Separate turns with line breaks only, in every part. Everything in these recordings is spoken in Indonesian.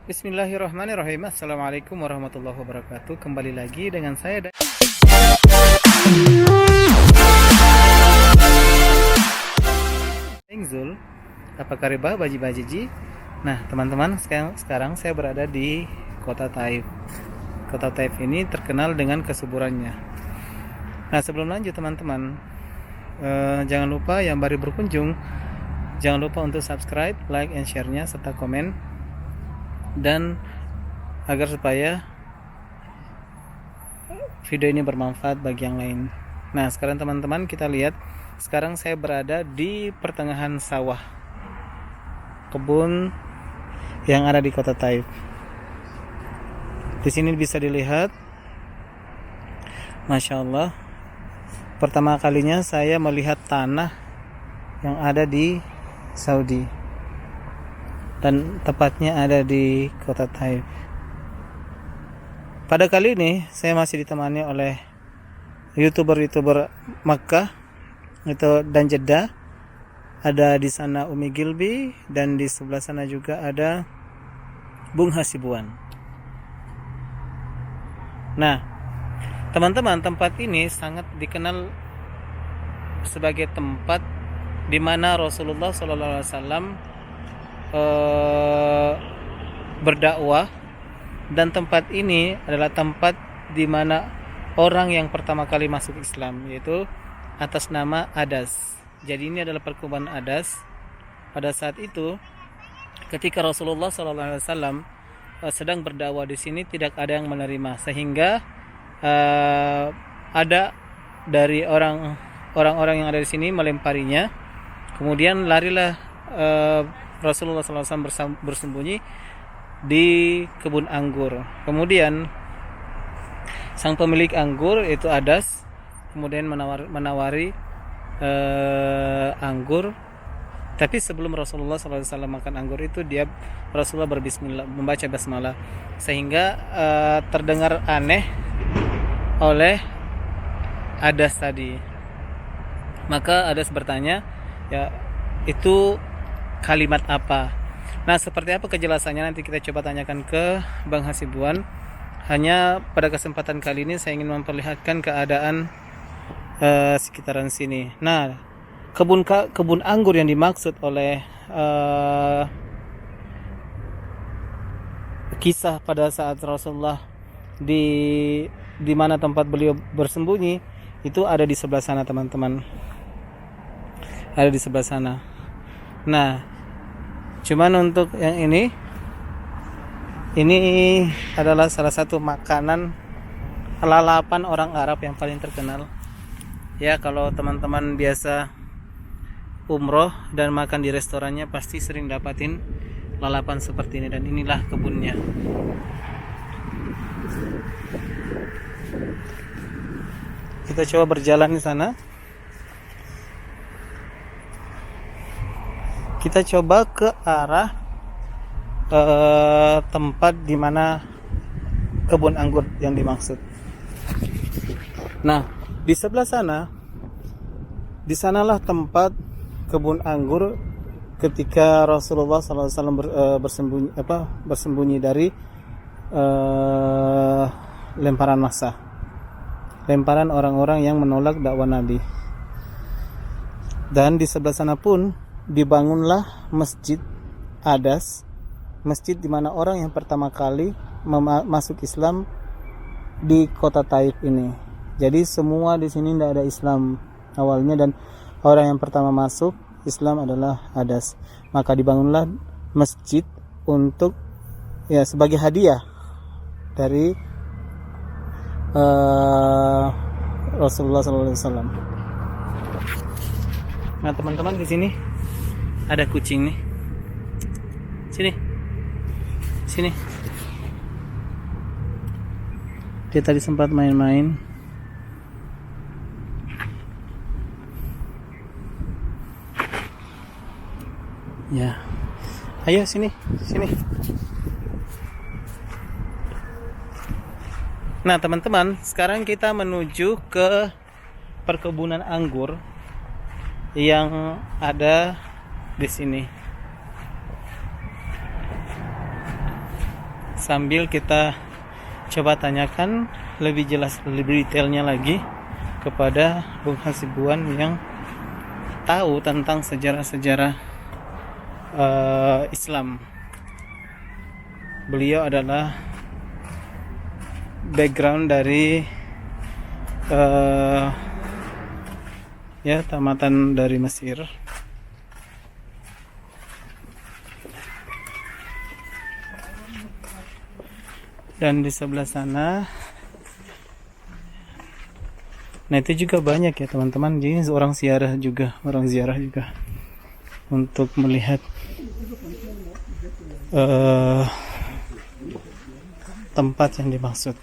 Bismillahirrahmanirrahim. Assalamualaikum warahmatullahi wabarakatuh. Kembali lagi dengan saya Zul. Apa kabar baji-bajiji? Nah, teman-teman, sekarang saya berada di Kota Taif. Kota Taif ini terkenal dengan kesuburannya. Nah, sebelum lanjut teman-teman, jangan lupa yang baru berkunjung, jangan lupa untuk subscribe, like, and share-nya serta komen, dan agar supaya video ini bermanfaat bagi yang lain. Nah, sekarang teman-teman kita lihat, sekarang saya berada di pertengahan sawah kebun yang ada di Kota Taif. Di sini bisa dilihat, Masya Allah, pertama kalinya saya melihat tanah yang ada di Saudi, dan tepatnya ada di Kota Taif. Pada kali ini saya masih ditemani oleh youtuber Makkah dan Jeddah. Ada di sana Umi Gilby, dan di sebelah sana juga ada Bung Hasibuan. Nah, teman-teman, tempat ini sangat dikenal sebagai tempat di mana Rasulullah SAW berdakwah, dan tempat ini adalah tempat di mana orang yang pertama kali masuk Islam, yaitu atas nama Adas. Jadi ini adalah perkumpulan Adas. Pada saat itu, ketika Rasulullah SAW sedang berdakwah di sini, tidak ada yang menerima, sehingga ada dari orang-orang yang ada di sini melemparinya. Kemudian larilah Rasulullah SAW bersembunyi di kebun anggur. Kemudian sang pemilik anggur, yaitu Adas, kemudian menawari anggur. Tapi sebelum Rasulullah SAW makan anggur itu, Rasulullah berbismillah, membaca basmalah, sehingga terdengar aneh oleh Adas tadi. Maka Adas bertanya, ya, itu kalimat apa? Nah, seperti apa kejelasannya nanti kita coba tanyakan ke Bang Hasibuan. Hanya pada kesempatan kali ini saya ingin memperlihatkan keadaan sekitaran sini. Nah, kebun anggur yang dimaksud oleh kisah pada saat Rasulullah di mana tempat beliau bersembunyi itu ada di sebelah sana, teman-teman. Ada di sebelah sana. Nah, cuman untuk yang ini adalah salah satu makanan lalapan orang Arab yang paling terkenal. Ya, kalau teman-teman biasa umroh dan makan di restorannya, pasti sering dapatin lalapan seperti ini, dan inilah kebunnya. Kita coba berjalan di sana. Kita coba ke arah tempat di mana kebun anggur yang dimaksud. Nah, di sebelah sana, di sanalah tempat kebun anggur ketika Rasulullah SAW bersembunyi dari lemparan massa, lemparan orang-orang yang menolak dakwah Nabi. Dan di sebelah sana pun dibangunlah Masjid Adas, masjid di mana orang yang pertama kali masuk Islam di Kota Taif ini. Jadi semua di sini tidak ada Islam awalnya, dan orang yang pertama masuk Islam adalah Adas. Maka dibangunlah masjid untuk, ya, sebagai hadiah dari Rasulullah SAW. Nah, teman-teman, di sini ada kucing nih. Sini. Dia tadi sempat main-main. Ya. Ayo sini. Nah, teman-teman, sekarang kita menuju ke perkebunan anggur yang ada di sini. sambil kita coba tanyakan lebih jelas, lebih detailnya lagi kepada Bung Hasibuan yang tahu tentang sejarah-sejarah Islam. Beliau adalah background dari tamatan dari Mesir. Dan di sebelah sana, nah itu juga banyak ya teman-teman. Jadi orang ziarah juga untuk melihat tempat yang dimaksud.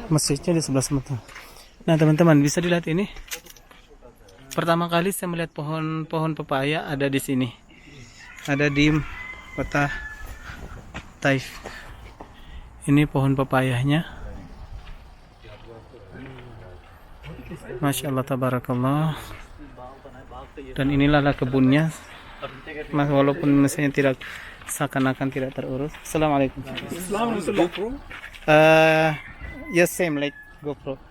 Masjidnya di sebelah sana. Nah teman-teman, bisa dilihat ini. Pertama kali saya melihat pohon pepaya ada di sini. Ada di kota Taif. Ini pohon pepayanya. Masya Allah, tabarakallah. Dan inilah kebunnya. Walaupun misalnya tidak seakan-akan tidak terurus. Assalamualaikum. Yes, same like GoPro,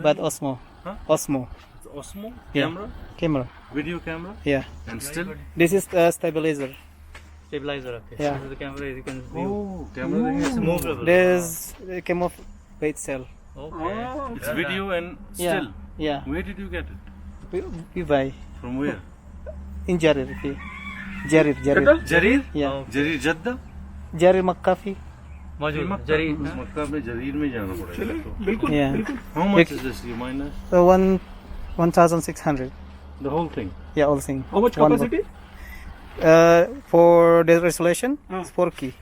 but Osmo.
Huh?
Osmo.
Osmo
Yeah.
camera,
Camera.
video camera,
Yeah.
and still.
This is stabilizer.
Stabilizer, okay.
Yeah.
This is the camera you can view.
Oh, camera is
Movable.
This came off by itself.
Okay.
It's video and
Yeah.
still.
Yeah.
Where did you get it?
We buy
From where?
in Jarir. Jarir.
Jarir?
Yeah.
Jarir Jadda?
Jarir Makkafi.
Maujood. Jari.
मक्का में जरीर में जाना पड़ेगा.
Yeah.
How much is this? You mind us?
So 1,600.
The whole thing.
Yeah, all thing.
How much
One
capacity?
For the resolution, it's 4K.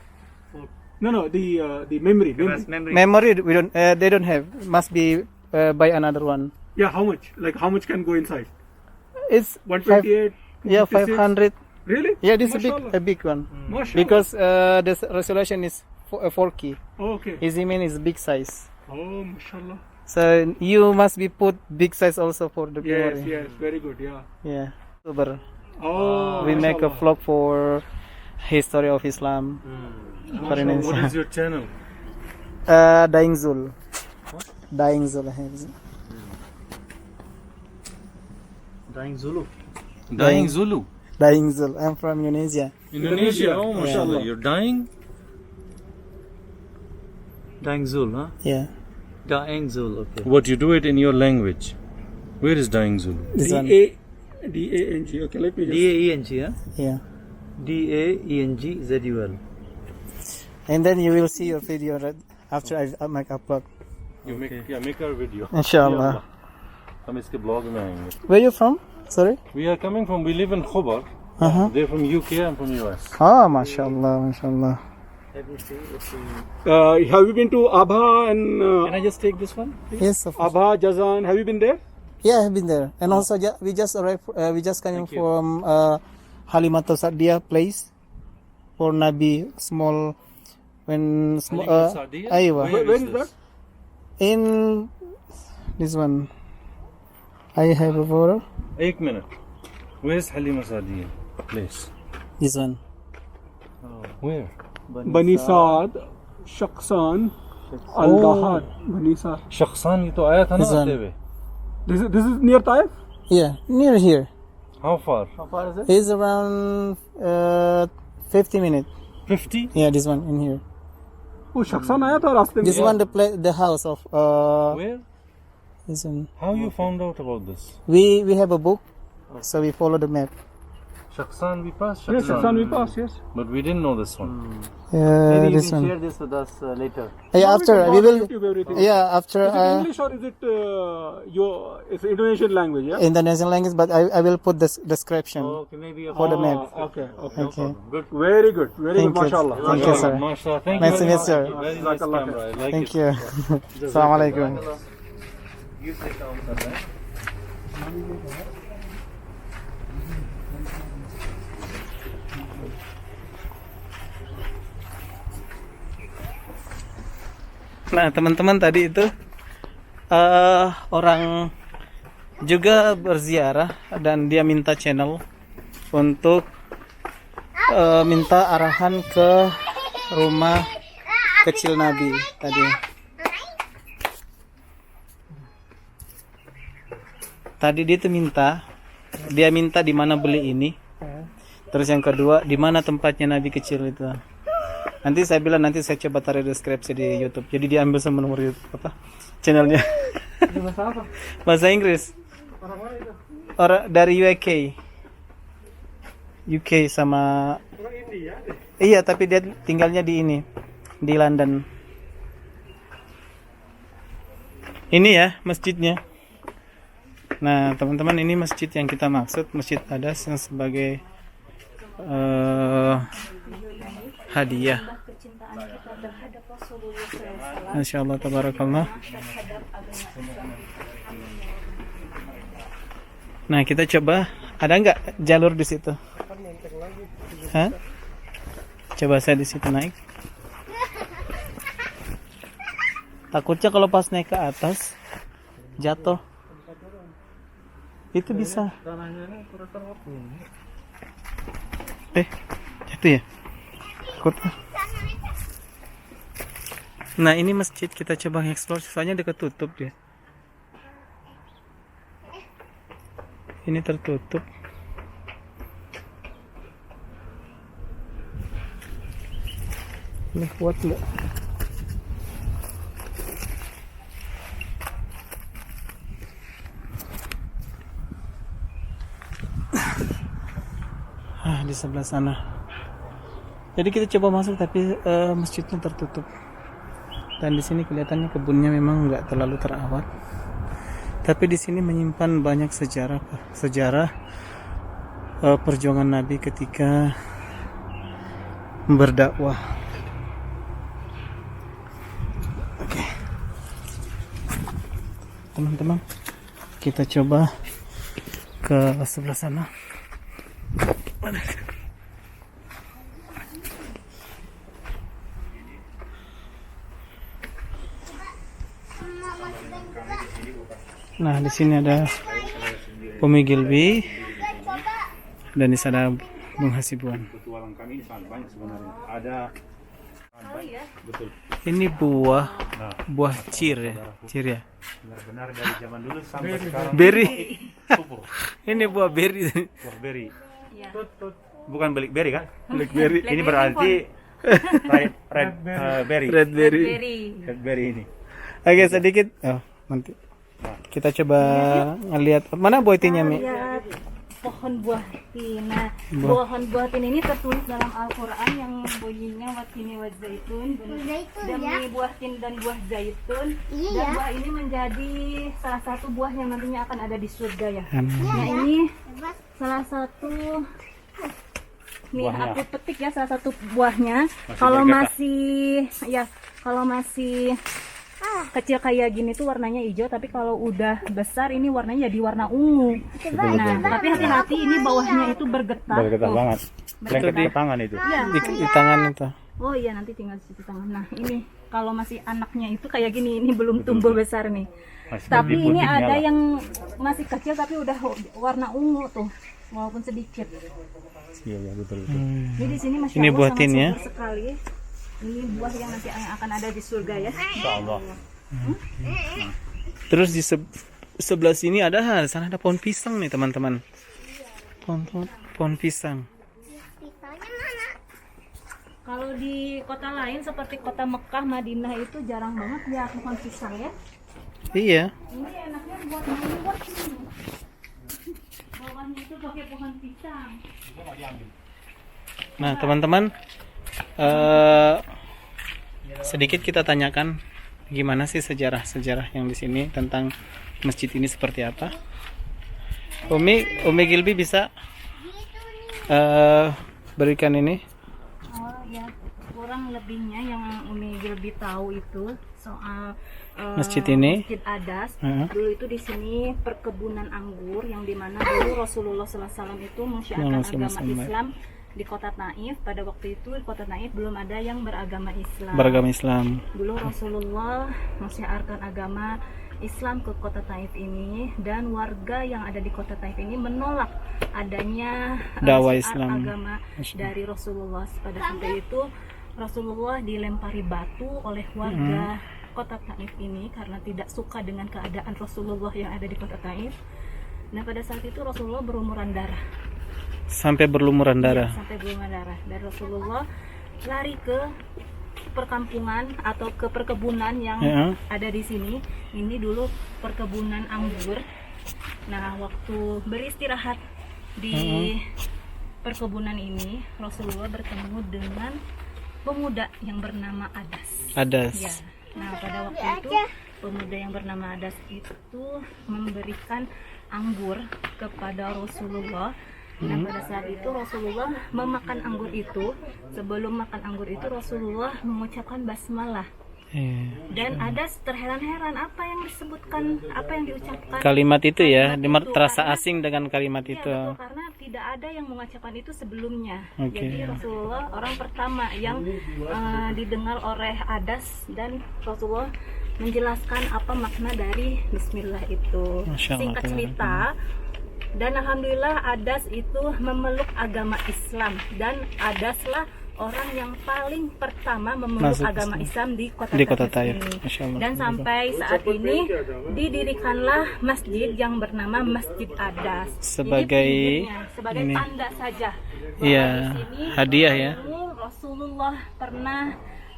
No, the memory.
Memory.
Memory we don't. They don't have. Must be buy another one.
Yeah, how much? Like how much can go inside?
It's
128.
500.
500. Really?
Yeah, this is
Mashallah.
a big one.
Mashallah.
Because the resolution is 4K.
Oh, okay.
His email is big size.
Oh, mashallah.
So you must be put big size also for the
Yes,
memory.
yes, very good. Yeah.
Yeah. Super.
Oh,
We make a
mashallah.
vlog for history of Islam. Very nice.
What is your channel?
Dying Zul. Dying Zul.
Drawing Zulu.
Dying Zulu.
Dying Zul. I'm from Indonesia.
Indonesia. Oh,
Yeah.
mashallah. You're dying?
Drawing Zul, huh?
Yeah.
Drawing Zul, okay.
What, you do it in your language? Where is dying Zulu?
This one.
D-A-N-G. Okay, let me just.
D-A-E-N-G, huh?
Yeah.
D-A-E-N-G-Z-U-L.
And then you will see your video after I make upload.
You make our video.
Inshallah.
हम इसके blog में आएंगे.
Where you from? Sorry.
We live in Khobar.
Uh-huh.
They're from UK, I'm from US.
Oh, mashallah, mashallah.
Let me see. Let's see.
Have you been to Abha and
Can I just take this one?
Yes, of course.
Abha, Jazan? Have you been there?
Yeah, I've been there. And also, we just arrived. We just came
Thank you.
from Halimatul Sa'diyah place for Nabi. Small, when small.
Halimatul Sa'diyah?
Aywa.
Where
Where
is
is
this?
that?
In this one, I have a photo.
एक minute. Where's Halima Sa'diyah place?
This one.
Where?
Bani Saad, Shaksan, Al-Dahad. Bani Saad.
शख्सान ये तो आया था ना
This one.
आते हुए.
This is near Taif?
Yeah, near here.
How far?
How far is it?
It's around 50 minutes.
50?
Yeah, this one in here.
Oh, Shaksan आया था रास्ते में.
This one, the house of
Where?
this one.
How you found out about this?
We have a book, so we follow the map.
Shaksan we passed.
Yes, Shaksan we passed, yes.
But we didn't know this one.
Maybe you
This
can
one.
share this with us later.
Yeah, after we will.
YouTube, everything.
Yeah, after
Is it English or is it it's Indonesian language, yeah?
Indonesian language, but I will put this description.
Okay, maybe a
For the map.
Okay.
Okay.
Good. Very good. Very
Thank
good,
you.
mashallah.
Thank you, sir.
Mashallah. Thank
Nice
you
to
very
meet you, sir.
much. Very nice camera. I like
Thank
it.
you. Assalamualaikum.
You take down somewhere.
Nah, teman-teman tadi itu orang juga berziarah dan dia minta channel untuk minta arahan ke rumah kecil Nabi tadi. Tadi dia minta di mana beli ini. Terus yang kedua, di mana tempatnya Nabi kecil itu. Nanti saya bilang nanti saya coba taruh deskripsi di YouTube. Jadi diambil sama nomor YouTube channelnya.
Bahasa apa?
Bahasa Inggris.
Orang mana itu?
Orang dari UK sama
Orang India deh.
iya, tapi dia tinggalnya di ini, di London. Ini ya masjidnya. Nah teman-teman, ini masjid yang kita maksud, Masjid Adas yang sebagai hadiah. Masya Allah, tabarakallah. Nah kita coba, ada nggak jalur di situ? Hah? Coba saya di situ naik. Takutnya kalau pas naik ke atas jatuh. Itu bisa. Jatuh ya? Takutnya. Nah ini masjid, kita coba explore, soalnya udah ketutup dia. Ini tertutup. Ini kuat nggak? Di sebelah sana. Jadi kita coba masuk, tapi masjidnya tertutup. Dan di sini kelihatannya kebunnya memang nggak terlalu terawat. Tapi di sini menyimpan banyak sejarah perjuangan Nabi ketika berdakwah. Oke. Teman-teman, kita coba ke sebelah sana. Nah, di sini ada Umi Gilby dan di sana Bung Hasibuan.
Petualang kami ini sangat banyak sebenarnya. Ada betul.
Ini buah cir ya,
Benar-benar dari zaman dulu sampai sekarang.
Berry.
Subur.
Ini buah berry.
Buah berry. Bukan blackberry kan?
Blackberry.
Ini berarti red berry.
Red berry.
Red berry ini.
Oke, sedikit. Oh, nanti kita coba ngelihat mana buah tinnya, Mi.
Lihat pohon buah tin. Nah, pohon buah tin ini tertulis dalam Al-Quran yang bunyinya watini wa zaitun, demi buah tin dan buah zaitun. Dan buah ini menjadi salah satu buah yang nantinya akan ada di surga ya. Nah, ini salah satu nih
Buahnya.
aku petik ya, salah satu buahnya. Kalau masih kecil kayak gini tuh warnanya hijau, tapi kalau udah besar ini warnanya jadi warna ungu. Nah, tapi hati-hati, ini bawahnya itu bergetar.
Bergetar
Tuh.
banget. Lengket di tangan itu.
Iya.
Di tangan itu.
Oh iya, nanti tinggal cuci tangan. Nah, ini kalau masih anaknya itu kayak gini, ini belum tumbuh besar nih.
Masih
Tapi ini
putih-putihnya
ada
lah.
yang masih kecil tapi udah warna ungu tuh, walaupun sedikit.
Iya, betul.
Jadi di sini masya
Ini
Allah
buah
sangat
tin ya.
subur sekali. Ini buah yang nanti akan ada di surga ya.
Insyaallah.
Terus di sebelah sini ada, di sana ada pohon pisang nih, teman-teman. Pohon pisang.
Kalau di kota lain seperti kota Mekah, Madinah itu jarang banget ya pohon pisang ya.
Iya.
Ini enaknya buat membuat ini. Bawahnya itu pakai pohon pisang.
Nah, teman-teman, sedikit kita tanyakan gimana sih sejarah-sejarah yang di sini tentang masjid ini seperti apa. Umi Gilby bisa berikan ini.
Oh ya, kurang lebihnya yang Umi Gilby tahu itu soal
Masjid ini.
Masjid Adas.
Heeh.
Dulu itu di sini perkebunan anggur yang dimana dulu Rasulullah SAW itu
Yang
mensyiarkan
Rasulullah
agama
SAW.
Islam di kota Taif. Pada waktu itu di kota Taif belum ada yang beragama Islam.
Beragama Islam.
Dulu Rasulullah mensyiarkan agama Islam ke kota Taif ini, dan warga yang ada di kota Taif ini menolak adanya
Dakwah
syiar
Islam.
agama dari Rasulullah. Pada saat itu Rasulullah dilempari batu oleh warga kota Taif ini karena tidak suka dengan keadaan Rasulullah yang ada di kota Taif. Nah, pada saat itu Rasulullah berlumuran darah.
Sampai berlumuran darah.
Iya, sampai berlumuran darah. Dan Rasulullah lari ke perkampungan atau ke perkebunan yang ada di sini. Ini dulu perkebunan anggur. Nah, waktu beristirahat di perkebunan ini, Rasulullah bertemu dengan pemuda yang bernama Adas.
Adas.
Ya. Nah, pada waktu itu pemuda yang bernama Adas itu memberikan anggur kepada Rasulullah. Nah, pada saat itu Rasulullah memakan anggur itu. Sebelum makan anggur itu Rasulullah mengucapkan basmalah. Dan Adas terheran-heran apa yang disebutkan, apa yang diucapkan.
Kalimat itu ya,
Kalimat itu,
terasa
karena-
asing dengan kalimat
Iya,
itu.
betul, karena tidak ada yang mengucapkan itu sebelumnya.
Oke.
Jadi Rasulullah orang pertama yang didengar oleh Adas, dan Rasulullah menjelaskan apa makna dari Bismillah itu.
Masya Allah,
Singkat cerita, dan alhamdulillah Adas itu memeluk agama Islam, dan Adaslah orang yang paling pertama memeluk
Masuk
agama
Islam.
Islam
Di kota
Taif
Taif.
ini.
Masya Allah.
Dan sampai saat ini didirikanlah masjid yang bernama Masjid Adas.
Sebagai
Ini pinggirnya, sebagai
ini.
tanda saja bahwa
Iya,
di sini
hadiah ya.
dulu Rasulullah pernah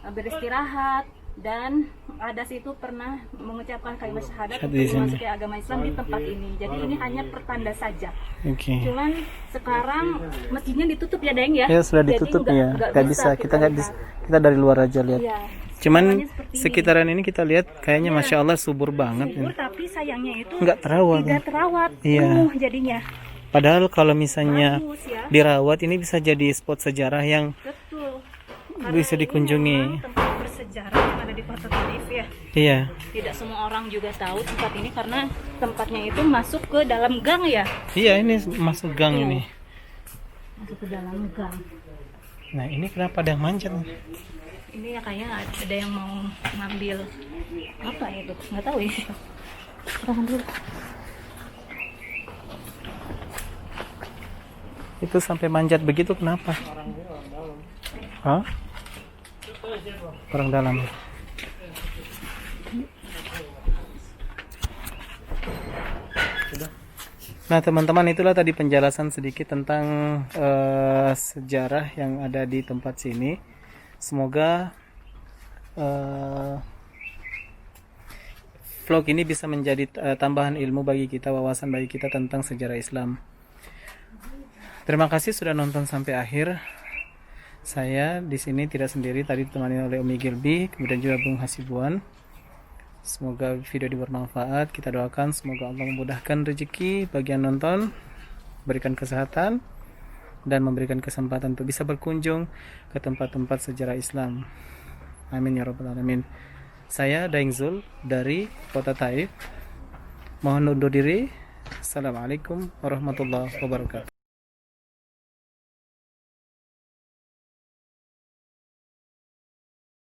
beristirahat, dan Adas itu pernah mengucapkan kalimat syahadat
Di
untuk
sini.
memasuki agama Islam di tempat ini. Jadi ini hanya pertanda saja.
Oke.
Cuman sekarang masjidnya ditutup ya, Deng ya?
Ya sudah
Jadi
ditutup
nggak-
ya.
nggak
Nggak bisa, kita nggak
lihat.
bisa. Kita dari luar aja lihat.
Iya.
Cuman
Semuanya seperti ini.
sekitaran ini kita lihat kayaknya Masya Allah subur banget
Subur,
ini.
tapi sayangnya itu
Nggak terawat.
tidak terawat.
Iya.
Penuh jadinya.
Padahal kalau misalnya
Bagus ya.
dirawat ini bisa jadi spot sejarah yang
Betul.
bisa
ini
dikunjungi.
memang tempat bersejarah yang ada di kota Taif ya.
Iya.
Tidak semua orang juga tahu tempat ini karena tempatnya itu masuk ke dalam gang ya.
Iya, ini masuk gang
Iya.
ini.
Masuk ke dalam gang.
Nah, ini kenapa ada yang manjat nih?
Ini ya kayaknya ada yang mau ngambil apa itu? Nggak tahu ya. Tahan dulu.
Itu sampai manjat begitu kenapa? Hah? Orang dalam. Nah, teman-teman, itulah tadi penjelasan sedikit tentang sejarah yang ada di tempat sini. Semoga vlog ini bisa menjadi tambahan ilmu bagi kita, wawasan bagi kita tentang sejarah Islam. Terima kasih sudah nonton sampai akhir. Saya di sini tidak sendiri, tadi ditemani oleh Umi Gilby, kemudian juga Bung Hasibuan. Semoga video ini bermanfaat. Kita doakan semoga Allah memudahkan rezeki bagi yang nonton, berikan kesehatan, dan memberikan kesempatan untuk bisa berkunjung ke tempat-tempat sejarah Islam. Amin ya rabbal alamin. Saya Daeng Zul dari Kota Taif. Mohon undur diri. Assalamualaikum warahmatullahi wabarakatuh.